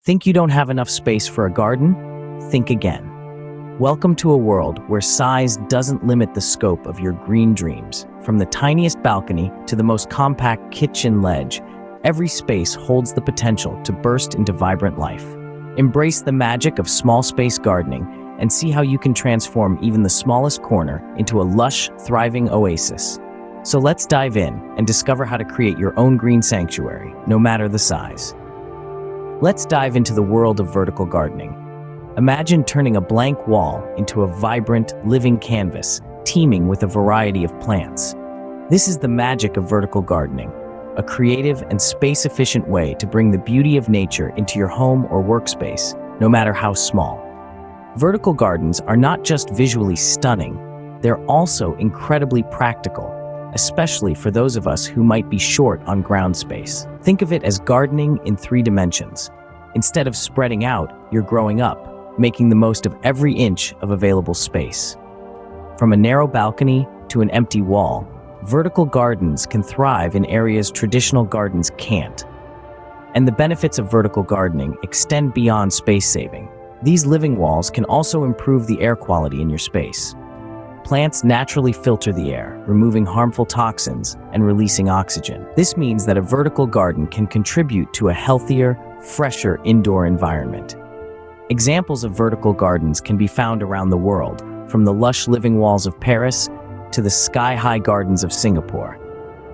Think you don't have enough space for a garden? Think again. Welcome to a world where size doesn't limit the scope of your green dreams. From the tiniest balcony to the most compact kitchen ledge, every space holds the potential to burst into vibrant life. Embrace the magic of small space gardening and see how you can transform even the smallest corner into a lush, thriving oasis. So let's dive in and discover how to create your own green sanctuary, no matter the size. Let's dive into the world of vertical gardening. Imagine turning a blank wall into a vibrant, living canvas, teeming with a variety of plants. This is the magic of vertical gardening, a creative and space-efficient way to bring the beauty of nature into your home or workspace, no matter how small. Vertical gardens are not just visually stunning, they're also incredibly practical, especially for those of us who might be short on ground space. Think of it as gardening in 3 dimensions. Instead of spreading out, you're growing up, making the most of every inch of available space. From a narrow balcony to an empty wall, vertical gardens can thrive in areas traditional gardens can't. And the benefits of vertical gardening extend beyond space saving. These living walls can also improve the air quality in your space. Plants naturally filter the air, removing harmful toxins and releasing oxygen. This means that a vertical garden can contribute to a healthier, fresher indoor environment. Examples of vertical gardens can be found around the world, from the lush living walls of Paris to the sky-high gardens of Singapore.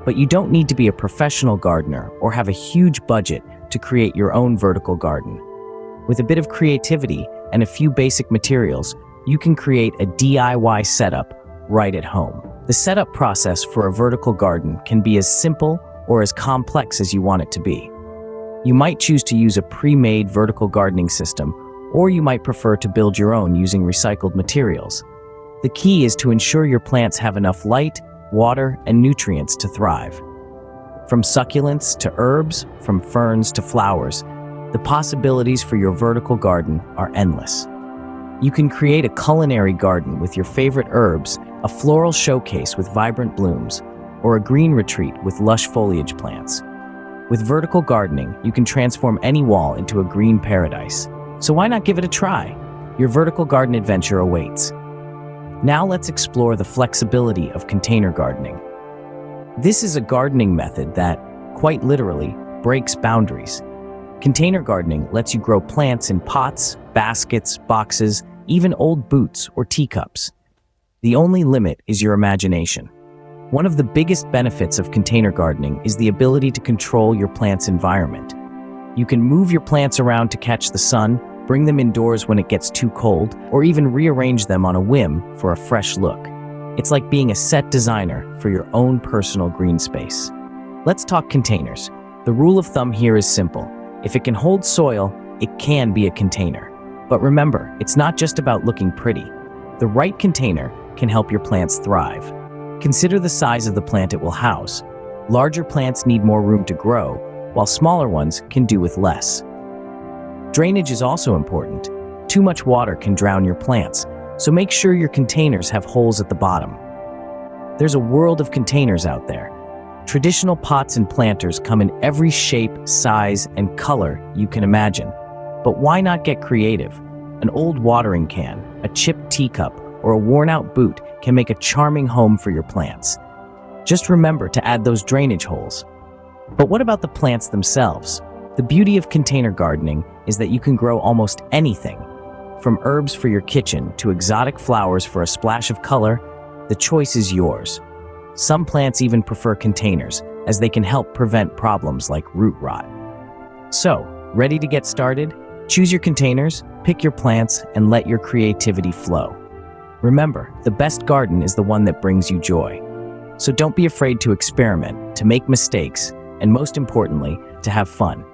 But you don't need to be a professional gardener or have a huge budget to create your own vertical garden. With a bit of creativity and a few basic materials, you can create a DIY setup right at home. The setup process for a vertical garden can be as simple or as complex as you want it to be. You might choose to use a pre-made vertical gardening system, or you might prefer to build your own using recycled materials. The key is to ensure your plants have enough light, water, and nutrients to thrive. From succulents to herbs, from ferns to flowers, the possibilities for your vertical garden are endless. You can create a culinary garden with your favorite herbs, a floral showcase with vibrant blooms, or a green retreat with lush foliage plants. With vertical gardening, you can transform any wall into a green paradise. So why not give it a try? Your vertical garden adventure awaits. Now let's explore the flexibility of container gardening. This is a gardening method that, quite literally, breaks boundaries. Container gardening lets you grow plants in pots, baskets, boxes, even old boots or teacups. The only limit is your imagination. One of the biggest benefits of container gardening is the ability to control your plant's environment. You can move your plants around to catch the sun, bring them indoors when it gets too cold, or even rearrange them on a whim for a fresh look. It's like being a set designer for your own personal green space. Let's talk containers. The rule of thumb here is simple. If it can hold soil, it can be a container. But remember, it's not just about looking pretty. The right container can help your plants thrive. Consider the size of the plant it will house. Larger plants need more room to grow, while smaller ones can do with less. Drainage is also important. Too much water can drown your plants, so make sure your containers have holes at the bottom. There's a world of containers out there. Traditional pots and planters come in every shape, size, and color you can imagine. But why not get creative? An old watering can, a chipped teacup, or a worn-out boot can make a charming home for your plants. Just remember to add those drainage holes. But what about the plants themselves? The beauty of container gardening is that you can grow almost anything. From herbs for your kitchen to exotic flowers for a splash of color, the choice is yours. Some plants even prefer containers, as they can help prevent problems like root rot. So, ready to get started? Choose your containers, pick your plants, and let your creativity flow. Remember, the best garden is the one that brings you joy. So don't be afraid to experiment, to make mistakes, and most importantly, to have fun.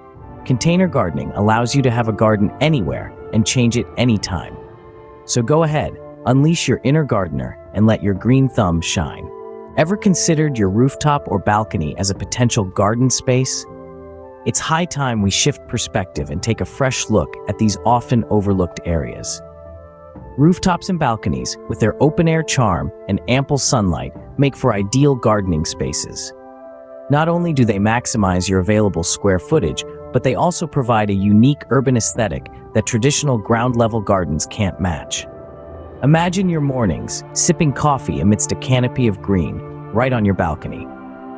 Container gardening allows you to have a garden anywhere and change it anytime. So go ahead, unleash your inner gardener and let your green thumb shine. Ever considered your rooftop or balcony as a potential garden space? It's high time we shift perspective and take a fresh look at these often overlooked areas. Rooftops and balconies, with their open-air charm and ample sunlight, make for ideal gardening spaces. Not only do they maximize your available square footage, but they also provide a unique urban aesthetic that traditional ground-level gardens can't match. Imagine your mornings, sipping coffee amidst a canopy of green, right on your balcony.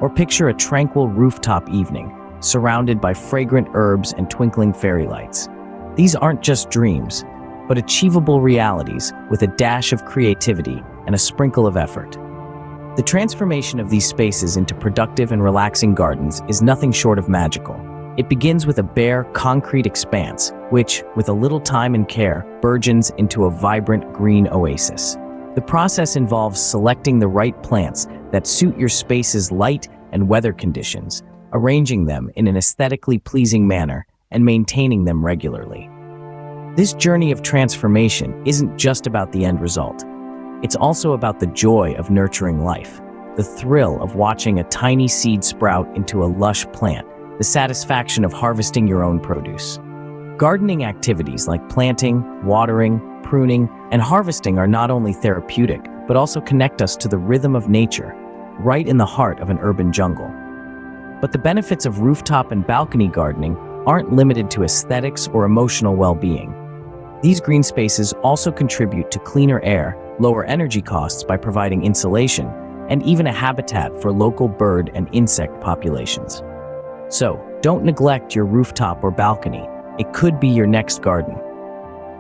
Or picture a tranquil rooftop evening, surrounded by fragrant herbs and twinkling fairy lights. These aren't just dreams, but achievable realities with a dash of creativity and a sprinkle of effort. The transformation of these spaces into productive and relaxing gardens is nothing short of magical. It begins with a bare, concrete expanse, which, with a little time and care, burgeons into a vibrant green oasis. The process involves selecting the right plants that suit your space's light and weather conditions, arranging them in an aesthetically pleasing manner, and maintaining them regularly. This journey of transformation isn't just about the end result. It's also about the joy of nurturing life, the thrill of watching a tiny seed sprout into a lush plant, the satisfaction of harvesting your own produce. Gardening activities like planting, watering, pruning, and harvesting are not only therapeutic, but also connect us to the rhythm of nature, right in the heart of an urban jungle. But the benefits of rooftop and balcony gardening aren't limited to aesthetics or emotional well-being. These green spaces also contribute to cleaner air, lower energy costs by providing insulation, and even a habitat for local bird and insect populations. So, don't neglect your rooftop or balcony. It could be your next garden.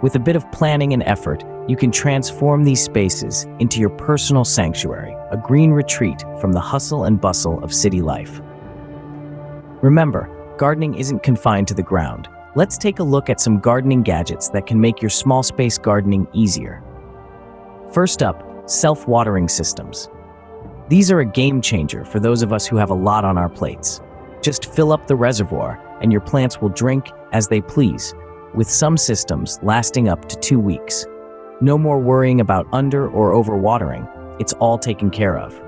With a bit of planning and effort, you can transform these spaces into your personal sanctuary, a green retreat from the hustle and bustle of city life. Remember, gardening isn't confined to the ground. Let's take a look at some gardening gadgets that can make your small space gardening easier. First up, self-watering systems. These are a game changer for those of us who have a lot on our plates. Just fill up the reservoir and your plants will drink as they please, with some systems lasting up to 2 weeks. No more worrying about under or overwatering. It's all taken care of.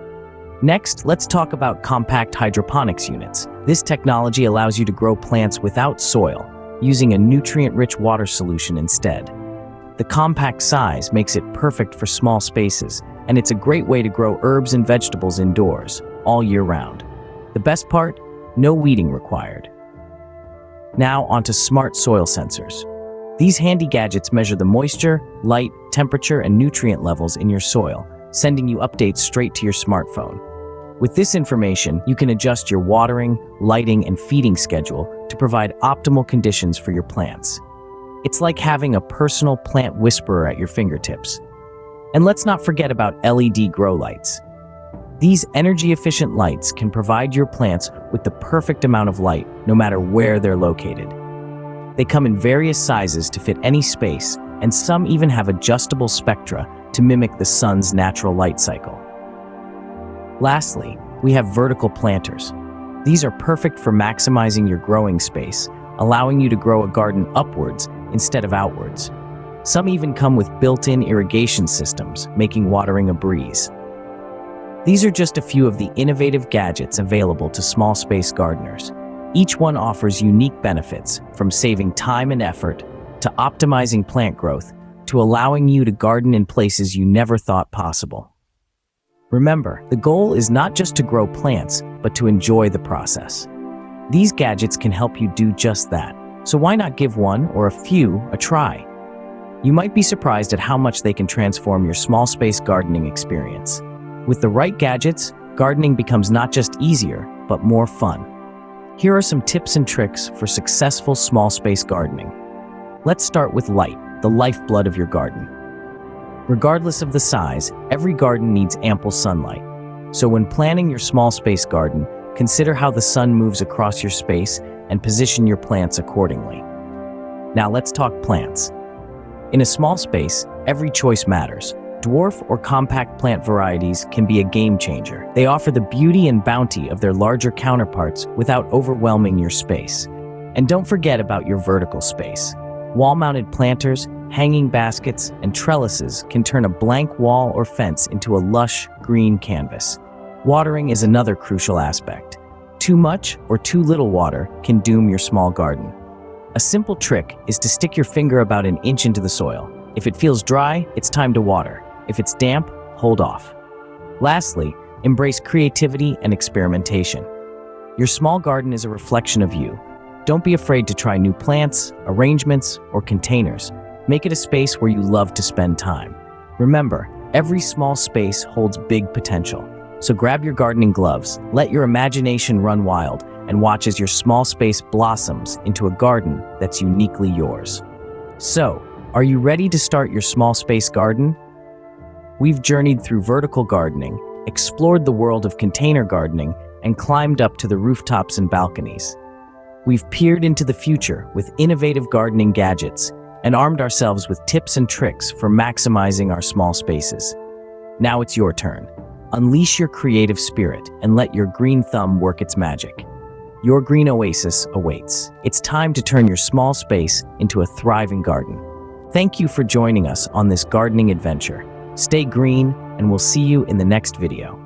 Next, let's talk about compact hydroponics units. This technology allows you to grow plants without soil, using a nutrient-rich water solution instead. The compact size makes it perfect for small spaces, and it's a great way to grow herbs and vegetables indoors, all year round. The best part? No weeding required. Now onto smart soil sensors. These handy gadgets measure the moisture, light, temperature, and nutrient levels in your soil, sending you updates straight to your smartphone. With this information, you can adjust your watering, lighting, and feeding schedule to provide optimal conditions for your plants. It's like having a personal plant whisperer at your fingertips. And let's not forget about LED grow lights. These energy-efficient lights can provide your plants with the perfect amount of light, no matter where they're located. They come in various sizes to fit any space, and some even have adjustable spectra to mimic the sun's natural light cycle. Lastly, we have vertical planters. These are perfect for maximizing your growing space, allowing you to grow a garden upwards instead of outwards. Some even come with built-in irrigation systems, making watering a breeze. These are just a few of the innovative gadgets available to small space gardeners. Each one offers unique benefits, from saving time and effort, to optimizing plant growth, to allowing you to garden in places you never thought possible. Remember, the goal is not just to grow plants, but to enjoy the process. These gadgets can help you do just that, so why not give one or a few a try? You might be surprised at how much they can transform your small space gardening experience. With the right gadgets, gardening becomes not just easier, but more fun. Here are some tips and tricks for successful small space gardening. Let's start with light, the lifeblood of your garden. Regardless of the size, every garden needs ample sunlight. So when planning your small space garden, consider how the sun moves across your space and position your plants accordingly. Now let's talk plants. In a small space, every choice matters. Dwarf or compact plant varieties can be a game changer. They offer the beauty and bounty of their larger counterparts without overwhelming your space. And don't forget about your vertical space. Wall-mounted planters, hanging baskets, and trellises can turn a blank wall or fence into a lush, green canvas. Watering is another crucial aspect. Too much or too little water can doom your small garden. A simple trick is to stick your finger about an inch into the soil. If it feels dry, it's time to water. If it's damp, hold off. Lastly, embrace creativity and experimentation. Your small garden is a reflection of you. Don't be afraid to try new plants, arrangements, or containers. Make it a space where you love to spend time. Remember, every small space holds big potential. So grab your gardening gloves, let your imagination run wild, and watch as your small space blossoms into a garden that's uniquely yours. So, are you ready to start your small space garden? We've journeyed through vertical gardening, explored the world of container gardening, and climbed up to the rooftops and balconies. We've peered into the future with innovative gardening gadgets and armed ourselves with tips and tricks for maximizing our small spaces. Now it's your turn. Unleash your creative spirit and let your green thumb work its magic. Your green oasis awaits. It's time to turn your small space into a thriving garden. Thank you for joining us on this gardening adventure. Stay green, and we'll see you in the next video.